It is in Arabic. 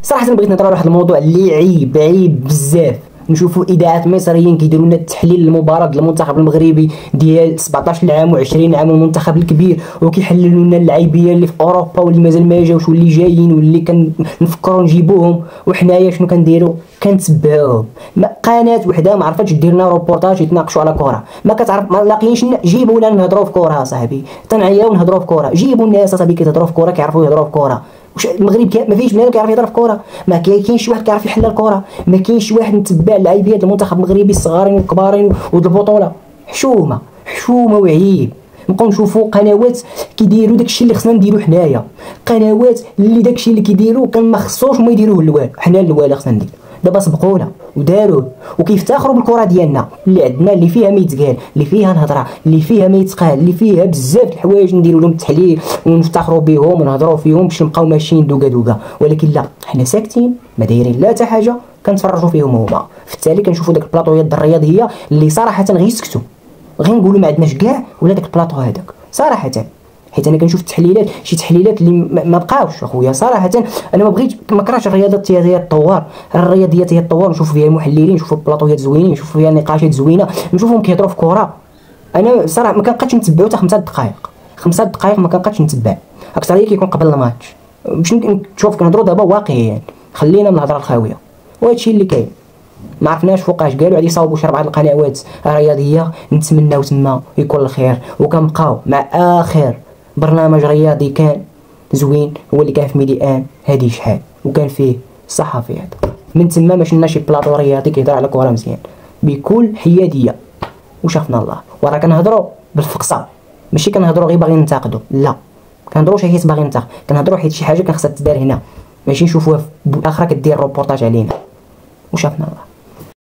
صراحه بغيت نهضر على واحد الموضوع اللي عيب بزاف. نشوفوا اذاعات مصريين كيديروا لنا التحليل المباراه المنتخب المغربي ديال 17 عام و20 عام المنتخب الكبير، وكيحللوا لنا اللاعبين اللي في اوروبا واللي مازال ما جاوش واللي جايين واللي كنفكروا نجيبوهم، وحنايا شنو كنديروا؟ كنتبعوهم. قناه وحده ما عرفتش دير لنا روبورتاج يتناقشوا على كره، ما كتعرف، ما لاقيينش. جيبوا لنا نهضروا في كره صاحبي، تنعياو نهضروا في كره. جيبوا الناس صاحبي كيتهضروا في كره، كيعرفوا يهضروا في كره. واش المغرب ما فيش بنادم كيعرف يهضر في كره؟ ما كاينش شي واحد كيعرف يحل الكره، ما كاينش شي واحد متبع اللاعبين المنتخب المغربي الصغارين والكبارين والبطوله. حشومه وعيب. نبقاو نشوفوا قنوات كيديروا داكشي اللي خصنا نديرو حنايا، قنوات اللي داكشي اللي كيديروا كان ما خصوش هما يديروه الاول، حنا الاول خصنا ندير. دابا سبقونا وداروه وكيفتخروا بالكره ديالنا اللي عندنا، اللي فيها ما يتقال، اللي فيها الهضره، اللي فيها ما يتقال، اللي فيها بزاف د الحوايج نديروا لهم التحليل ونفتخروا بهم ونهضروا فيهم باش نبقاو ماشيين دوكا. ولكن لا، حنا ساكتين ما دايرين لا حتى حاجه، كنتفرجوا فيهم هما. في التالي كنشوفوا داك البلاطويات الرياضيه اللي صراحه غير يسكتوا، غير نقولوا ما عندناش كاع ولا داك البلاطو هذاك صراحه. حيت انا كنشوف التحليلات، شي تحليلات اللي ما بقاوش اخويا صراحه. انا ما بغيتش، ما كرهتش الرياضات هي تطور، الرياضيات هي تطور، نشوف فيها المحللين، نشوف البلاطويات زوينين، نشوف فيها نقاشات زوينه، نشوفهم كيهضروا في كره. انا صراحه ما كنبقاش نتبعو حتى 5 دقائق، 5 دقائق ما كنبقاش نتبع. اكثريه كيكون قبل الماتش باش تشوف كنهضروا دابا واقعيا. خلينا من الهضره الخاويه، وهادشي اللي كاين. ما عرفناش فوقاش قالوا عليه يصاوبوا شي 4 القنوات الرياضيه. نتمناو تما يكون الخير، وكنبقاو مع اخر برنامج رياضي كان زوين هو اللي كان في ميديان هادي شحال، وكان فيه صحفي هذا. من تما ما شفنا شي بلاطو رياضي كيهضر على كره مزيان بكل حياديه، وشافنا الله. وراه كنهضروا بالفقصه، ماشي كنهضروا غير باغيين ننتقدوا، لا كنهضروا حيت باغيين ننتقد، كنهضروا حيت شي حاجه كان خصها تدار هنا، ماشي نشوفوها في اخرى كدير روبورتاج علينا. وشافنا الله.